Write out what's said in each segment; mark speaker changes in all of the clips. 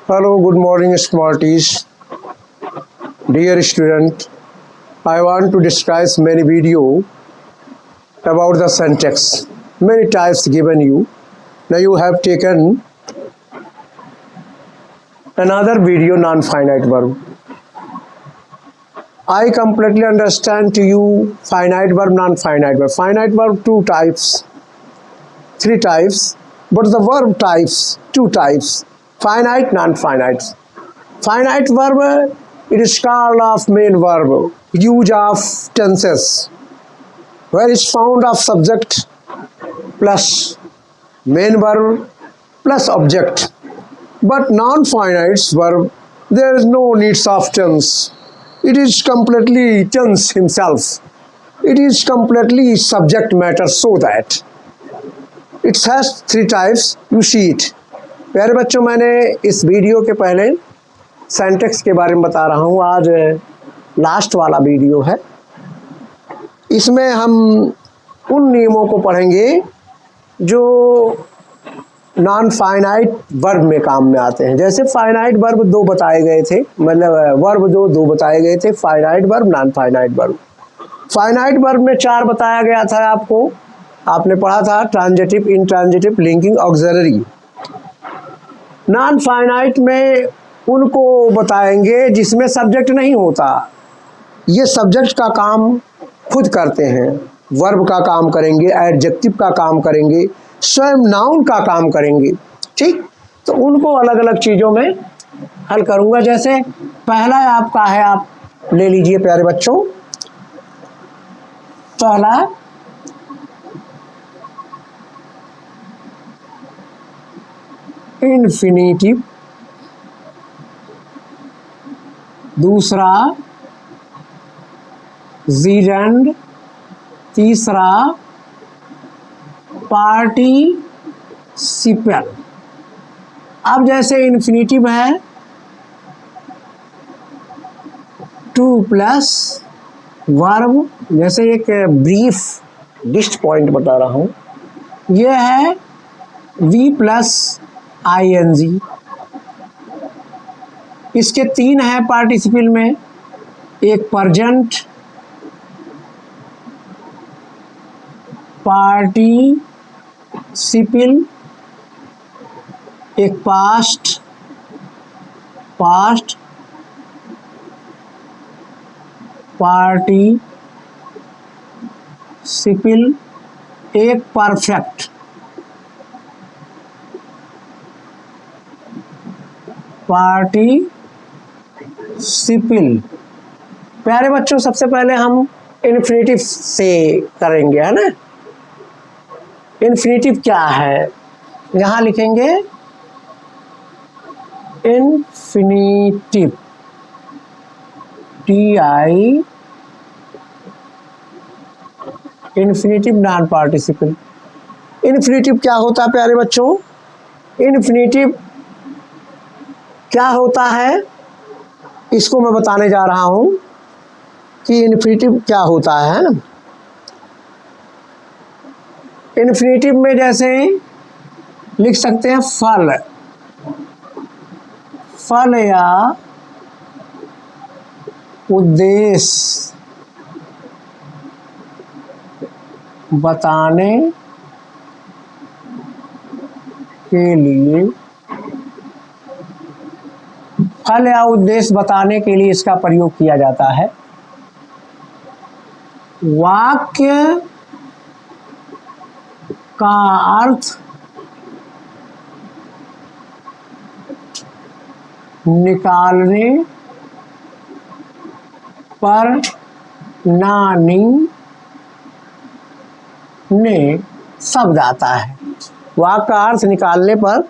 Speaker 1: Hello, good morning, Smarties. Dear student, I want to discuss many video about the syntax. Many types given you. Now you have taken another video non-finite verb. I completely understand to you finite verb, non-finite verb. Finite verb two types, three types, but the verb types two types. Finite, non-finite. Finite verb, it is called of main verb, use of tenses, where is found of subject plus main verb plus object. But non-finite verb, there is no needs of tense. It is completely tense himself. It is completely subject matter, so that it has three types. You see it. प्यारे बच्चों, मैंने इस video के पहले syntax के बारे में बता रहा हूँ। आज लास्ट वाला वीडियो है। इसमें हम उन नियमों को पढ़ेंगे जो नॉन फाइनाइट वर्ब में काम में आते हैं। जैसे फाइनाइट वर्ब दो बताए गए थे, मतलब वर्ब दो बताए गए थे, finite verb, non finite verb. Finite verb में चार बताया गया था आपको, आपने पढ़ा था, transitive, intransitive, linking, auxiliary. Non finite में उनको बताएंगे जिसमें सब्जेक्ट नहीं होता। ये सब्जेक्ट का काम खुद करते हैं, वर्ब का काम करेंगे, एडजेक्टिव का काम करेंगे, स्वयं नाउन का काम करेंगे। ठीक, तो उनको अलग अलग चीज़ों में हल करूँगा। जैसे पहला आपका है, आप ले लीजिए प्यारे बच्चों, पहला इन्फिनिटिव, दूसरा जीरेंड, तीसरा पार्टिसिपल। अब जैसे इन्फिनिटिव है टू प्लस वर्ब, जैसे एक ब्रीफ लिस्ट पॉइंट बता रहा हूँ, यह है वी प्लस ING। इसके तीन है पार्टिसिपल में, एक प्रेजेंट, पार्टिसिपल, एक पास्ट, पार्टिसिपल, एक परफेक्ट, पार्टिसिपल। प्यारे बच्चों, सबसे पहले हम इन्फिनिटिव से करेंगे, है ना। इन्फिनिटिव क्या है, यहाँ लिखेंगे infinitive, TI, infinitive non participle. Infinitive क्या होता है प्यारे बच्चों, इन्फिनिटिव क्या होता है, इसको मैं बताने जा रहा हूं कि इन्फिनिटिव क्या होता है ना। इन्फिनिटिव में जैसे लिख सकते हैं फल या उद्देश्य बताने के लिए, फल या उद्देश्य बताने के लिए इसका प्रयोग किया जाता है। वाक्य का अर्थ निकालने पर नानी ने शब्द आता है। वाक्य का अर्थ निकालने पर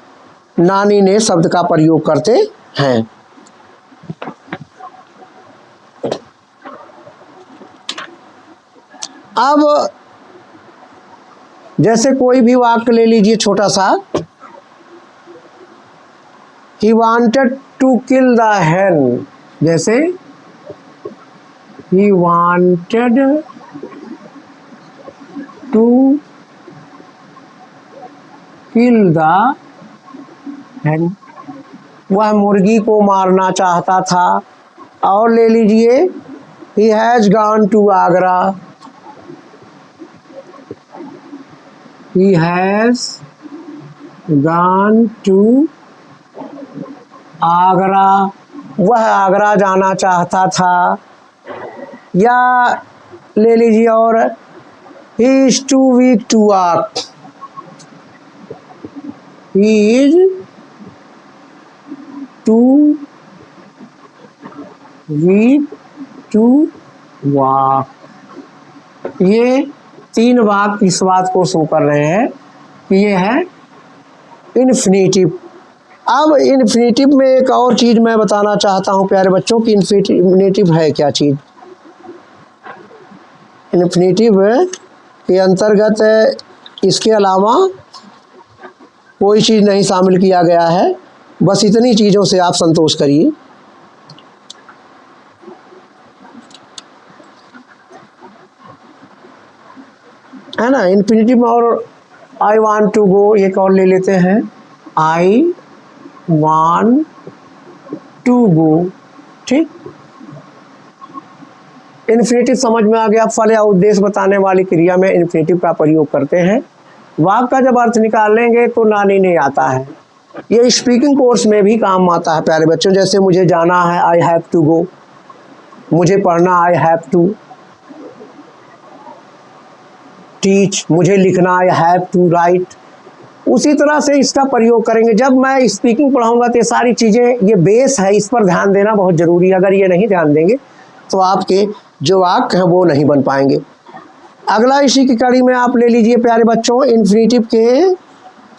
Speaker 1: नानी ने शब्द का प्रयोग करते हैं। अब जैसे कोई भी वाक्य ले लीजिए छोटा सा, he wanted to kill the hen, जैसे he wanted to kill the hen, वह मुर्गी को मारना चाहता था। और ले लीजिए, he has gone to Agra, he has gone to Agra, वह आगरा जाना चाहता था। या ले लीजिए, और he is too weak to walk, he is too weak to walk. ये 3 वाक्य इस बात को शो कर रहे हैं कि ये है इन्फिनिटिव। अब इन्फिनिटिव में एक और चीज़ मैं बताना चाहता हूँ प्यारे बच्चों कि इन्फिनिटिव है क्या चीज़। इन्फिनिटिव के अंतर्गत इसके अलावा कोई चीज़ नहीं शामिल किया गया है, बस इतनी चीज़ों से आप संतोष करिए। है ना, इन्फिनिटिव। और आई वांट टू गो एक और ले लेते हैं, आई वांट टू गो। ठीक, इन्फिनिटिव समझ में आ गया। फल या उद्देश्य बताने वाली क्रिया में इन्फिनिटिव का प्रयोग करते हैं। वाक्य का जब अर्थ निकालेंगे तो नानी नहीं आता है। ये स्पीकिंग कोर्स में भी काम आता है प्यारे बच्चों। जैसे मुझे जाना है, आई हैव टू गो, मुझे पढ़ना, आई हैव टू टीच, मुझे लिखना, आई हैव टू राइट। उसी तरह से इसका प्रयोग करेंगे। जब मैं स्पीकिंग पढ़ाऊंगा तो ये सारी चीज़ें, ये बेस है, इस पर ध्यान देना बहुत ज़रूरी है। अगर ये नहीं ध्यान देंगे तो आपके जो वाक्य हैं वो नहीं बन पाएंगे। अगला इसी की कड़ी में आप ले लीजिए प्यारे बच्चों, इन्फिनिटिव के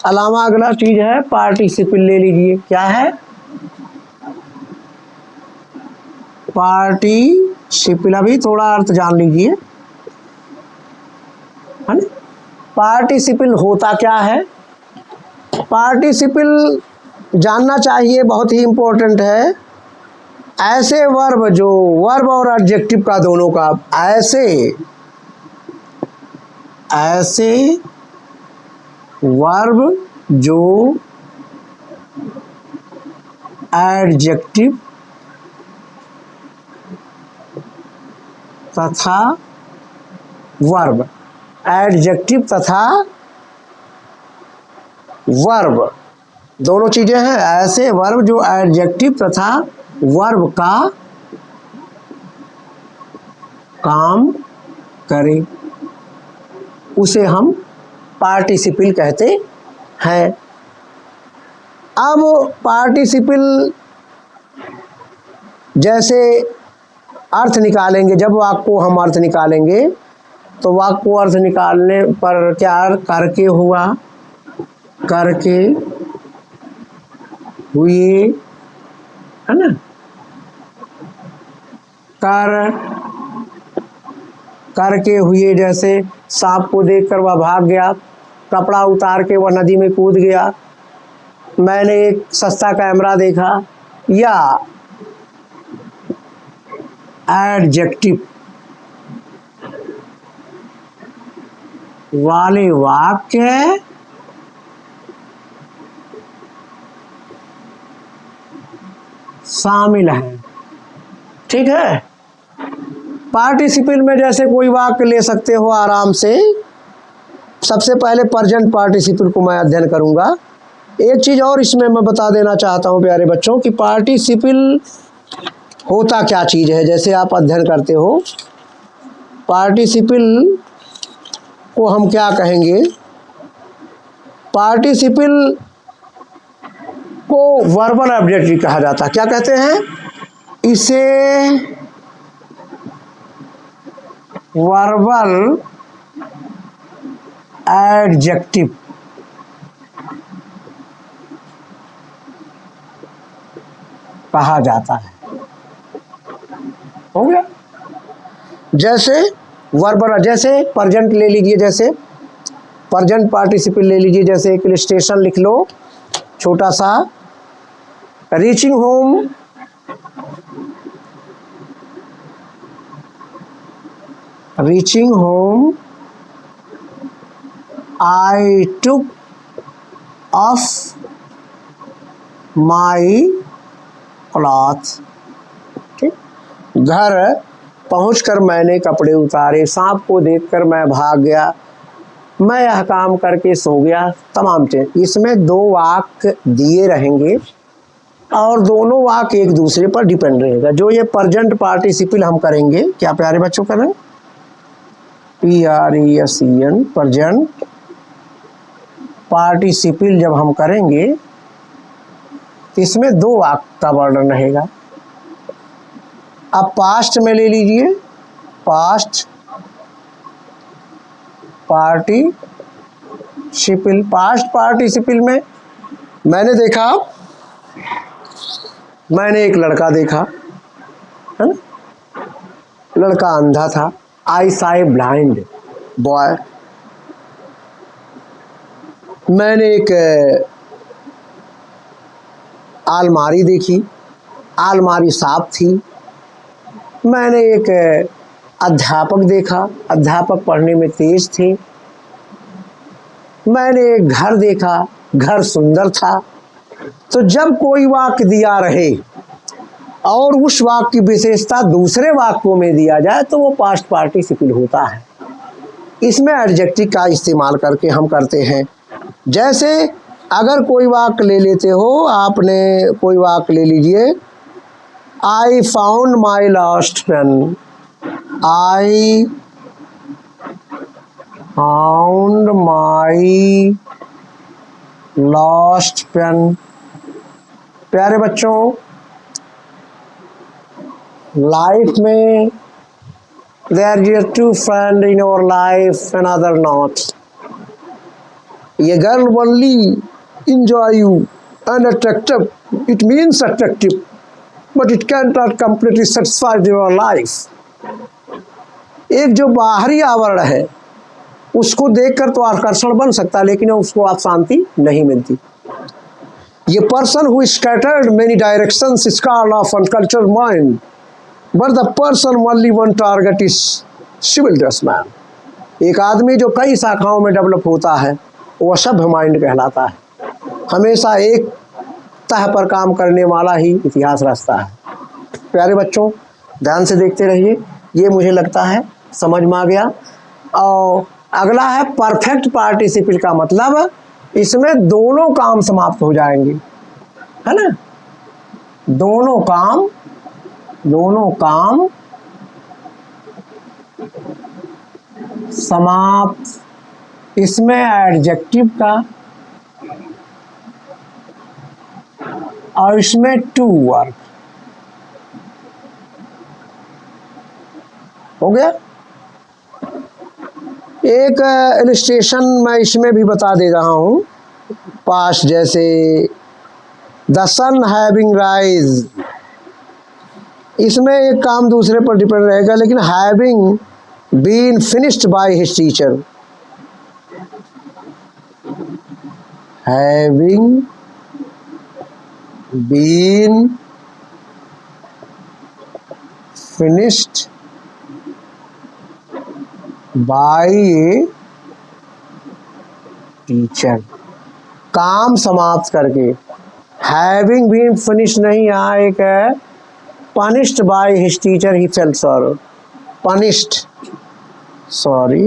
Speaker 1: अलावा अगला चीज़ है पार्टिसिपल। ले लीजिए, क्या है पार्टिसिपल। अभी थोड़ा अर्थ जान लीजिए, है ना। पार्टिसिपल होता क्या है? पार्टिसिपल जानना चाहिए, बहुत ही इम्पोर्टेंट है। ऐसे वर्ब जो वर्ब और एडजेक्टिव का दोनों का, ऐसे वर्ब जो एडजेक्टिव तथा वर्ब, एडजेक्टिव तथा वर्ब दोनों चीजें हैं। ऐसे वर्ब जो एडजेक्टिव तथा वर्ब का काम करे उसे हम पार्टिसिपल कहते हैं। अब पार्टिसिपल जैसे अर्थ निकालेंगे, जब वाक्य को हम अर्थ निकालेंगे तो वाक्य को अर्थ निकालने पर क्या करके हुआ, करके हुए, है ना, करके हुए। जैसे सांप को देखकर वह भाग गया, कपड़ा उतार के वह नदी में कूद गया, मैंने एक सस्ता कैमरा देखा। या एडजेक्टिव वाले वाक्य शामिल हैं। ठीक है। पार्टिसिपल में जैसे कोई वाक्य ले सकते हो आराम से। सबसे पहले प्रेजेंट पार्टिसिपल को मैं अध्ययन करूंगा। एक चीज़ और इसमें मैं बता देना चाहता हूं प्यारे बच्चों कि पार्टिसिपल होता क्या चीज़ है। जैसे आप अध्ययन करते हो, पार्टिसिपल को हम क्या कहेंगे, पार्टिसिपल को वर्बल एडजेक्टिव कहा जाता है। क्या कहते हैं इसे? वर्बल एडजेक्टिव कहा जाता है। हो गया। जैसे वर्बल, जैसे प्रेजेंट ले लीजिए, जैसे प्रेजेंट पार्टिसिपल ले लीजिए। जैसे एक इलस्ट्रेशन लिख लो छोटा सा, reaching home, reaching home I took off my cloth. ठीक, घर पहुंचकर मैंने कपड़े उतारे, सांप को देखकर मैं भाग गया, मैं यह काम करके सो गया, तमाम चीज। इसमें दो वाक्य दिए रहेंगे और दोनों वाक्य एक दूसरे पर डिपेंड रहेगा। जो ये प्रेजेंट पार्टिसिपल हम करेंगे, क्या प्यारे बच्चों करें, PRESEN प्रेजेंट पार्टिसिपल जब हम करेंगे इसमें दो वाक्य का वर्णन रहेगा। अब पास्ट में ले लीजिए, पास्ट पार्टिसिपल। पास्ट पार्टिसिपल में मैंने देखा, मैंने एक लड़का देखा, है ना, लड़का अंधा था, I saw a blind boy. मैंने एक अलमारी देखी, अलमारी साफ थी। मैंने एक अध्यापक देखा, अध्यापक पढ़ने में तेज थे। मैंने एक घर देखा, घर सुंदर था। तो जब कोई वाक्य दिया रहे और उस वाक्य की विशेषता दूसरे वाक्यों में दिया जाए तो वो पास्ट पार्टिसिपल होता है। इसमें एडजेक्टिव का इस्तेमाल करके हम करते हैं। जैसे अगर कोई वाक्य ले लेते हो, आपने कोई वाक्य ले लीजिए, I found my lost pen. I found my lost pen. प्यारे बच्चों, लाइफ में there is a true friend in our life, another not. A girl only enjoy you and attractive. It means attractive, but it cannot completely satisfy your life. एक जो बाहरी आवरण है उसको देखकर तो आकर्षण बन सकता है, लेकिन उसको आप शांति नहीं मिलती। ये person who scattered many directions is called of uncultured mind, but the person only one target is civil dress man. एक आदमी जो कई शाखाओं में डेवलप होता है वो सभ्य माइंड कहलाता है। हमेशा एक तह पर काम करने वाला ही इतिहास रचता है। प्यारे बच्चों, ध्यान से देखते रहिए, ये मुझे लगता है समझ में आ गया। और अगला है परफेक्ट पार्टिसिपल का मतलब, इसमें दोनों काम समाप्त हो जाएंगे, है ना, दोनों काम समाप्त। इसमें एडजेक्टिव का और इसमें टू वर्क हो गया। एक इलस्ट्रेशन मैं इसमें भी बता दे रहा हूँ, पास्ट जैसे द सन हैविंग राइज, इसमें एक काम दूसरे पर डिपेंड रहेगा, लेकिन having been finished by his teacher, having been finished by a teacher, काम समाप्त करके। हैविंग बीन फिनिश नहीं, यहाँ एक है punished by his teacher he felt sorrow, punished, sorry,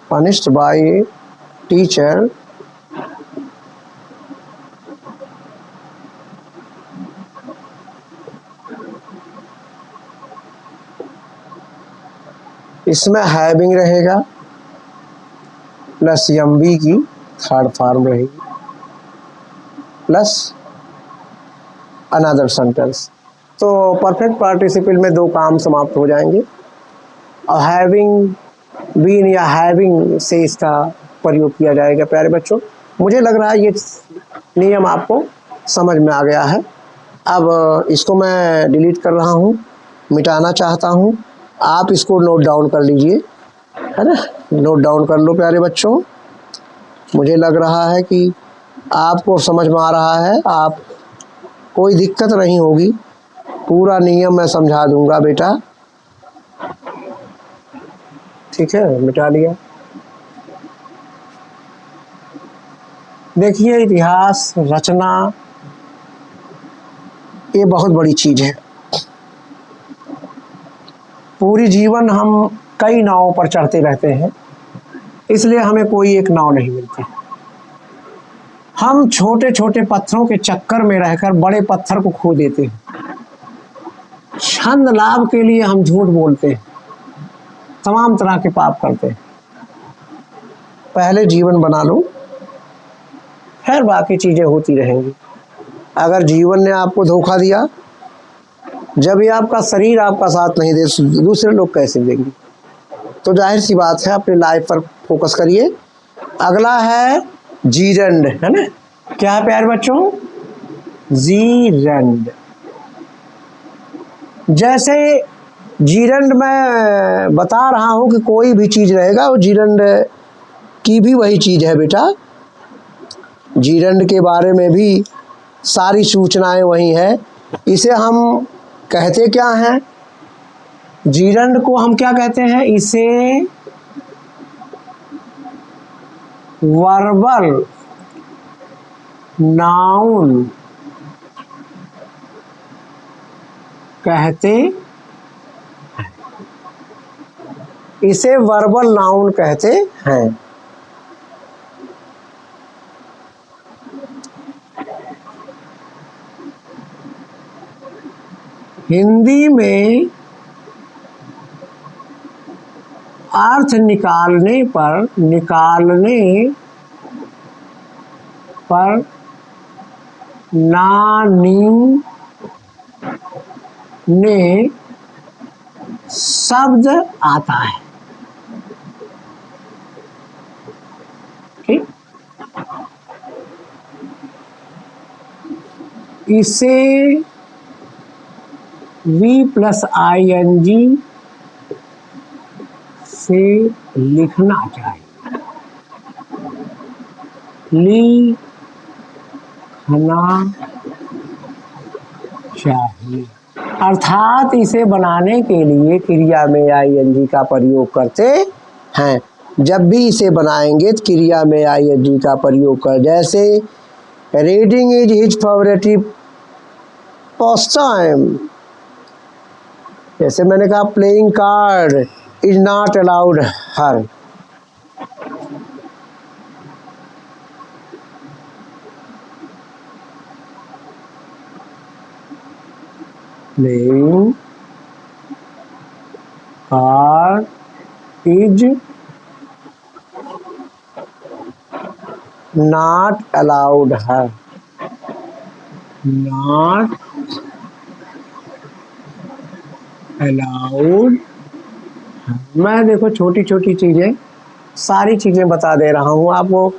Speaker 1: punished by a teacher इसमें हैविंग रहेगा प्लस एमबी की थर्ड फॉर्म रहेगी प्लस अनदर सेंटेंस। तो परफेक्ट पार्टिसिपल में दो काम समाप्त हो जाएंगे और हैविंग बीन या हैविंग से इसका प्रयोग किया जाएगा। प्यारे बच्चों, मुझे लग रहा है ये नियम आपको समझ में आ गया है। अब इसको मैं डिलीट कर रहा हूँ, मिटाना चाहता हूँ। आप इसको नोट डाउन कर लीजिए, है ना, नोट डाउन कर लो प्यारे बच्चों। मुझे लग रहा है कि आपको समझ में आ रहा है, आप कोई दिक्कत नहीं होगी, पूरा नियम मैं समझा दूंगा बेटा। ठीक है, मिटा लिया। देखिए, इतिहास रचना ये बहुत बड़ी चीज है। पूरी जीवन हम कई नावों पर चढ़ते रहते हैं, इसलिए हमें कोई एक नाव नहीं मिलती। हम छोटे छोटे पत्थरों के चक्कर में रहकर बड़े पत्थर को खो देते हैं। छंद लाभ के लिए हम झूठ बोलते हैं, तमाम तरह के पाप करते हैं। पहले जीवन बना लो, फिर बाकी चीजें होती रहेंगी। अगर जीवन ने आपको धोखा दिया, जब ये आपका शरीर आपका साथ नहीं दे, दूसरे लोग कैसे देंगे? तो जाहिर सी बात है, अपनी लाइफ पर फोकस करिए। अगला है जीरंड, है ना? क्या है प्यारे बच्चों? जीरंड। जैसे जीरंड मैं बता रहा हूं कि कोई भी चीज रहेगा, वो जीरंड की भी वही चीज है बेटा। जीरंड के बारे में भी सारी सूचनाएं वही है। इसे हम कहते क्या हैं? जीरंड को हम क्या कहते हैं? इसे वर्बल नाउन कहते, इसे वर्बल नाउन कहते हैं। हिंदी में अर्थ निकालने पर नानी ने शब्द आता है। ठीक, इसे V+ING से लिखना चाहिए, लिखना चाहिए। अर्थात इसे बनाने के लिए क्रिया में ING का प्रयोग करते हैं। जब भी इसे बनाएंगे तो क्रिया में ING का प्रयोग कर, जैसे रीडिंग इज हिज फेवरेट पास्टाइम। जैसे मैंने कहा playing card is not allowed her. Playing card is not allowed her, not allowed. मैं देखो छोटी छोटी चीजें, सारी चीजें बता दे रहा हूँ आपको,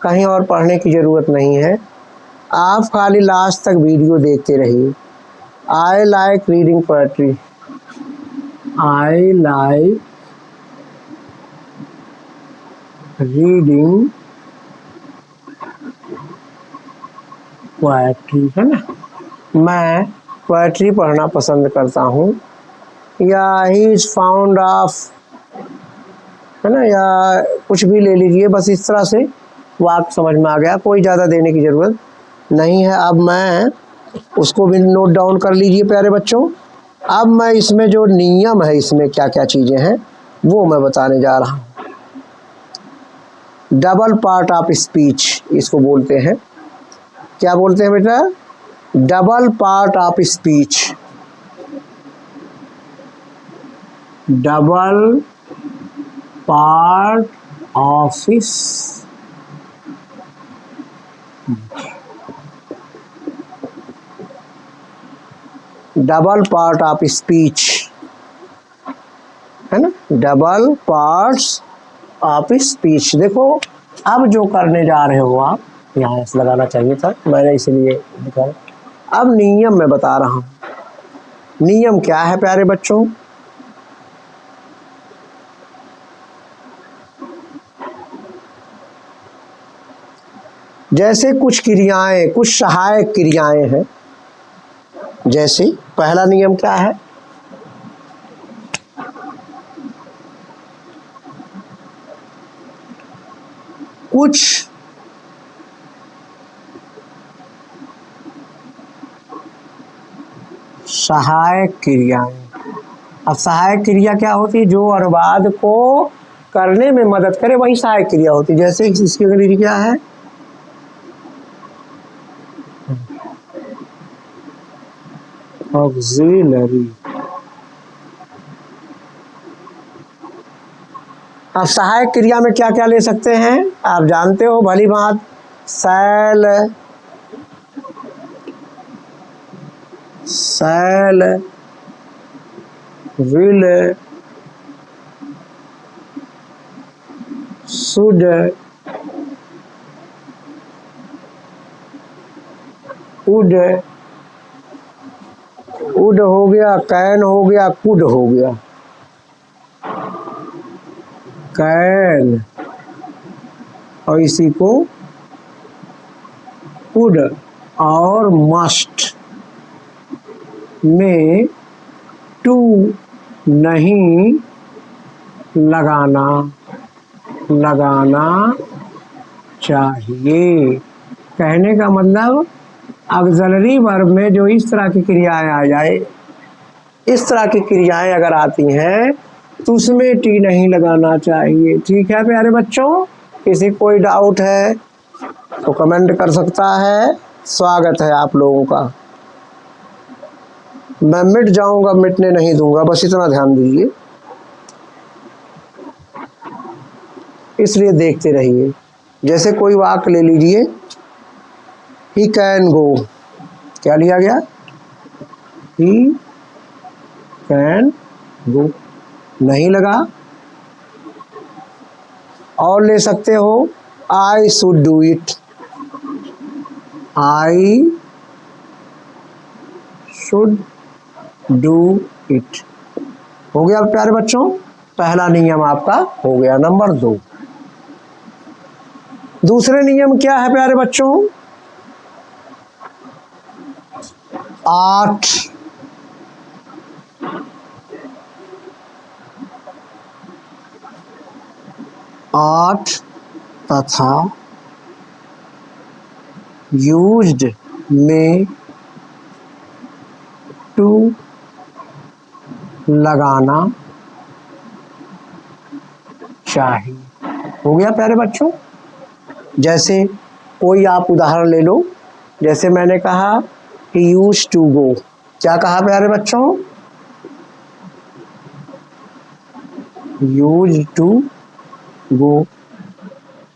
Speaker 1: कहीं और पढ़ने की जरूरत नहीं है। आप खाली लास्ट तक वीडियो देखते रहिए। I like reading poetry, I like reading poetry, है ना? मैं पोएट्री पढ़ना पसंद करता हूँ। या ही इज फाउंड ऑफ, है ना? या कुछ भी ले लीजिए, बस इस तरह से वाक्य समझ में आ गया, कोई ज़्यादा देने की ज़रूरत नहीं है। अब मैं उसको भी नोट डाउन कर लीजिए प्यारे बच्चों। अब मैं इसमें जो नियम है, इसमें क्या क्या चीज़ें हैं वो मैं बताने जा रहा हूँ। डबल पार्ट ऑफ स्पीच इसको बोलते हैं। क्या बोलते हैं बेटा? Double part of speech. Double part of speech, double part of speech, है ना? Double parts of speech. देखो अब जो करने जा रहे हो आप, यहाँ ऐसे लगाना चाहिए था, मैंने इसलिए लिखा। अब नियम मैं बता रहा हूँ। नियम क्या है प्यारे बच्चों? जैसे कुछ क्रियाएं, कुछ सहायक क्रियाएं हैं। जैसे पहला नियम क्या है? कुछ सहायक क्रियाएं। अब सहायक क्रिया क्या होती है? जो अनुवाद को करने में मदद करे वही सहायक क्रिया होती है। जैसे इसकी अंग्रेजी क्या है? ऑक्सिलरी। अब सहायक क्रिया में क्या क्या ले सकते हैं आप जानते हो भली बात। शैल, शैल, विल, शुड, वुड, वुड हो गया, कैन हो गया, कुड हो गया। कैन और इसी को कुड और मस्ट में टू नहीं लगाना चाहिए। कहने का मतलब ऑक्सिलरी वर्ब में जो इस तरह की क्रियाएं आ जाए, इस तरह की क्रियाएं अगर आती हैं तो उसमें टी नहीं लगाना चाहिए। ठीक है प्यारे बच्चों, किसी कोई डाउट है तो कमेंट कर सकता है। स्वागत है आप लोगों का। मैं मिट जाऊंगा, मिटने नहीं दूंगा, बस इतना ध्यान दीजिए, इसलिए देखते रहिए। जैसे कोई वाक्य ले लीजिए, ही कैन गो, क्या लिया गया? ही कैन गो, नहीं लगा। और ले सकते हो, I should do it, I should do it. हो गया प्यारे बच्चों, पहला नियम आपका हो गया। नंबर 2, दूसरे नियम क्या है प्यारे बच्चों? 8 तथा यूज्ड में टू लगाना चाहिए। हो गया प्यारे बच्चों। जैसे कोई आप उदाहरण ले लो, जैसे मैंने कहा he used to go, क्या कहा प्यारे बच्चों? used to go,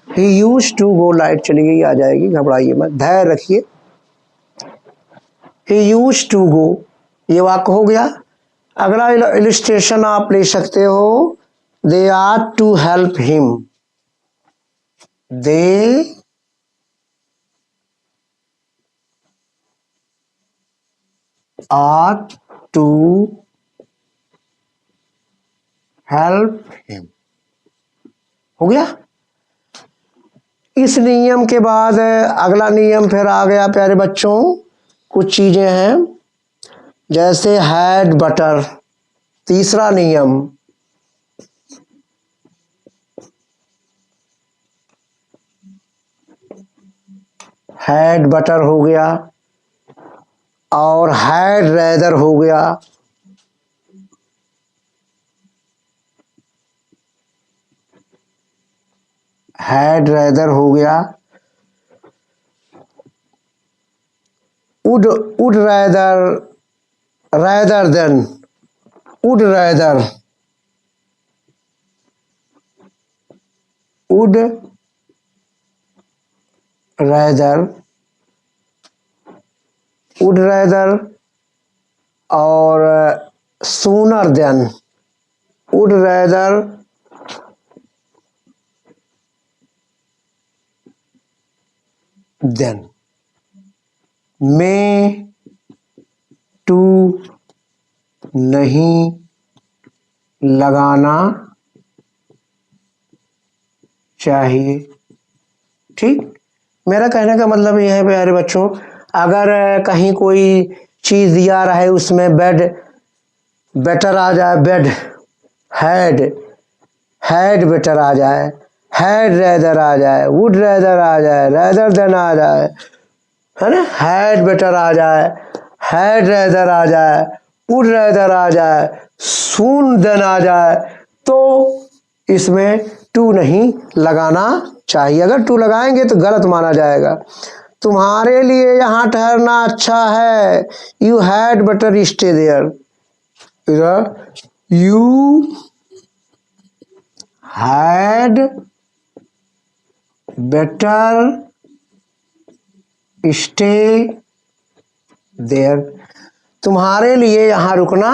Speaker 1: he used to go। Light चली गई, आ जाएगी, घबराइए मत, धैर्य रखिए। he used to go, ये वाक्य हो गया। अगला इलस्ट्रेशन आप ले सकते हो, they ought to help him, they ought to help him। हो गया। इस नियम के बाद अगला नियम फिर आ गया प्यारे बच्चों, कुछ चीजें हैं जैसे हैड बटर। तीसरा नियम, हैड बटर हो गया और हैड रैदर हो गया। हैड रैदर हो गया, would rather, rather than, would rather, would rather, would rather और sooner than, would rather than. में टू नहीं लगाना चाहिए। ठीक, मेरा कहने का मतलब यह है प्यारे बच्चों, अगर कहीं कोई चीज दिया रहे उसमें बेड बेटर आ जाए, बेड, हैड, हैड बेटर आ जाए, हैड रैदर आ जाए, वुड रैदर आ जाए, रैदर देन आ जाए, है ना, हैड बेटर आ जाए, हैड रैदर आ जाए, उड़ इधर आ जाए, सुन देन आ जाए, तो इसमें टू नहीं लगाना चाहिए। अगर टू लगाएंगे तो गलत माना जाएगा। तुम्हारे लिए यहाँ ठहरना अच्छा है, you had better stay there, you had better stay there, तुम्हारे लिए यहाँ रुकना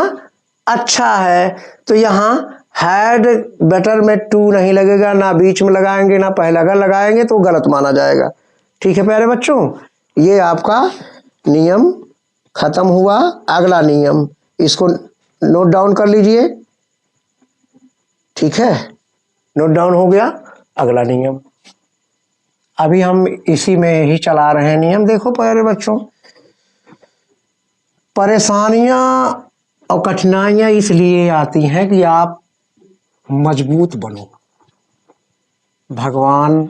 Speaker 1: अच्छा है। तो यहाँ हैड बेटर में टू नहीं लगेगा, ना बीच में लगाएंगे ना पहले, अगर लगाएंगे तो गलत माना जाएगा। ठीक है प्यारे बच्चों, ये आपका नियम खत्म हुआ। अगला नियम, इसको नोट डाउन कर लीजिए। ठीक है, नोट डाउन हो गया। अगला नियम, अभी हम इसी में ही चला रहे हैं नियम। देखो प्यारे बच्चों, परेशानियां और कठिनाइयां इसलिए आती हैं कि आप मजबूत बनो। भगवान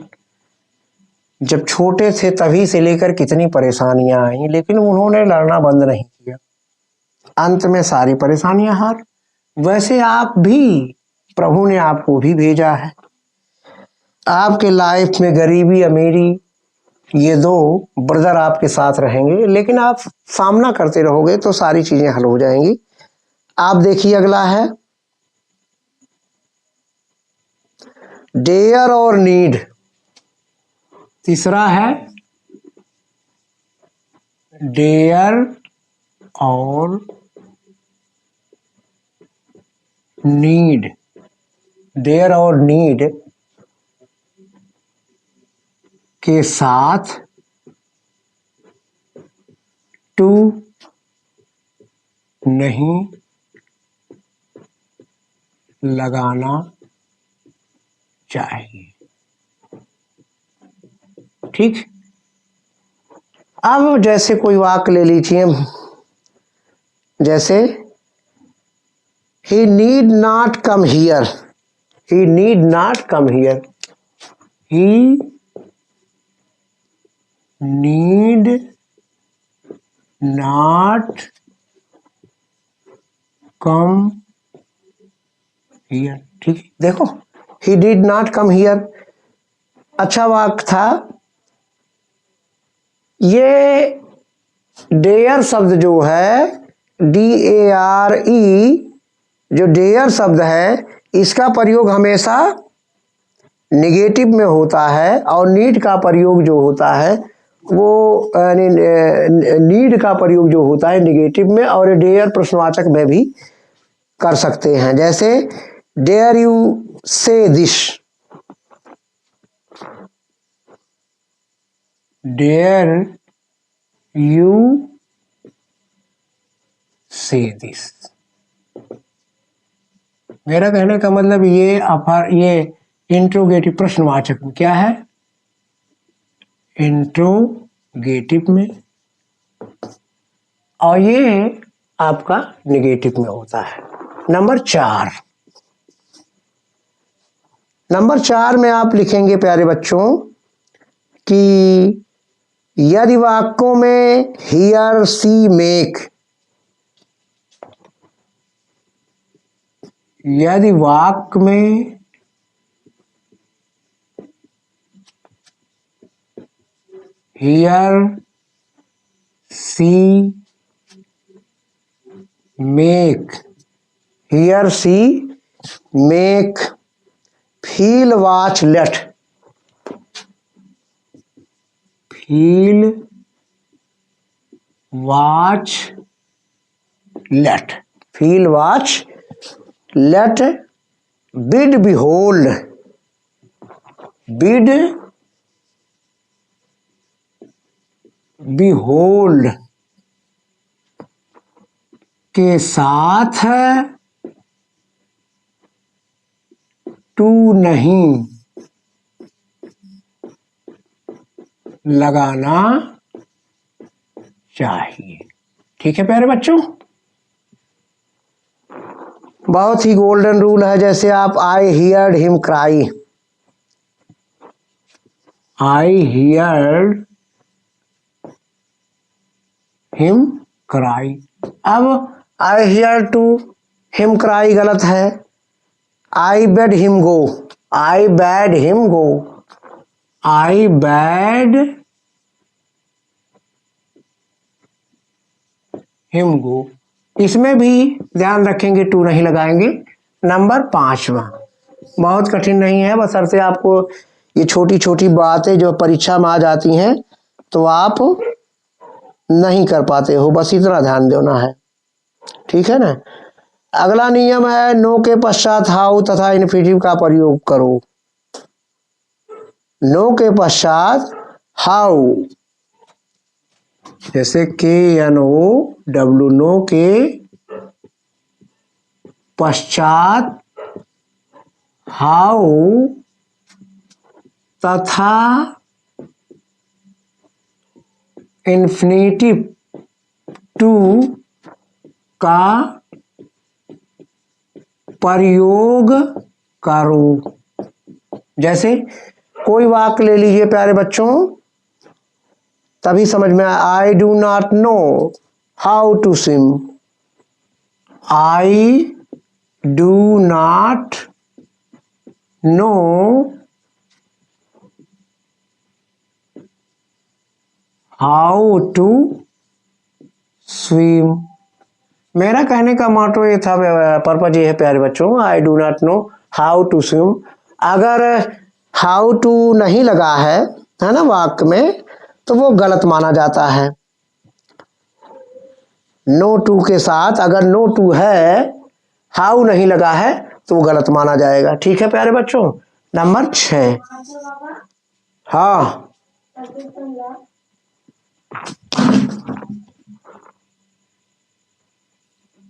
Speaker 1: जब छोटे थे तभी से लेकर कितनी परेशानियां आई, लेकिन उन्होंने लड़ना बंद नहीं किया, अंत में सारी परेशानियां हार। वैसे आप भी, प्रभु ने आपको भी भेजा है। आपके लाइफ में गरीबी अमीरी ये दो ब्रदर आपके साथ रहेंगे, लेकिन आप सामना करते रहोगे तो सारी चीजें हल हो जाएंगी। आप देखिए अगला है डेयर और नीड। तीसरा है डेयर और नीड। डेयर और नीड के साथ टू नहीं लगाना चाहिए। ठीक, अब जैसे कोई वाक्य ले लीजिए, जैसे he need not come here, he need not come here, he need not come here. ठीक, देखो he did not come here अच्छा वाक्य था। ये डेयर शब्द जो है, DARE, जो डेयर शब्द है, इसका प्रयोग हमेशा निगेटिव में होता है, और नीड का प्रयोग जो होता है वो नीड का प्रयोग जो होता है निगेटिव में, और डेयर प्रश्नवाचक में भी कर सकते हैं। जैसे डेयर यू से दिस, डेयर यू से दिस। मेरा कहने का मतलब ये इंट्रोगेटिव प्रश्नवाचक में क्या है, इंट्रोगेटिव में, और ये आपका निगेटिव में होता है। नंबर 4, नंबर 4 में आप लिखेंगे प्यारे बच्चों कि यदि वाक्यों में हियर सी मेक, यदि वाक्य में hear see make, hear see make, feel watch let, feel watch let, feel watch let, bid behold, bid behold के साथ टू नहीं लगाना चाहिए। ठीक है प्यारे बच्चों, बहुत ही गोल्डन रूल है। जैसे आप I heard him cry, I heard him cry. अब I hear to him cry गलत है। I bade him go, I bade him go, I bade him go. इसमें भी ध्यान रखेंगे, टू नहीं लगाएंगे। नंबर 5वां, बहुत कठिन नहीं है, बशर्ते आपको ये छोटी छोटी बातें जो परीक्षा में आ जाती हैं तो आप नहीं कर पाते हो, बस इतना ध्यान देना है, ठीक है ना। अगला नियम है नो के पश्चात हाउ तथा इन्फिनिटिव का प्रयोग करो। नो के पश्चात हाउ, जैसे KNOW, नो के पश्चात हाउ तथा इन्फिनिटिव टू का प्रयोग करो। जैसे कोई वाक्य ले लीजिए प्यारे बच्चों, तभी समझ में आए। I do not know how to swim, I do not know how to swim. मेरा कहने का मोटो ये था, पर्पज ये है प्यारे बच्चों, I do not know how to swim. अगर हाउ टू नहीं लगा है ना वाक्य में, तो वो गलत माना जाता है। नो टू के साथ अगर नो टू है, हाउ नहीं लगा है, तो वो गलत माना जाएगा। ठीक है प्यारे बच्चों। नंबर 6, हाँ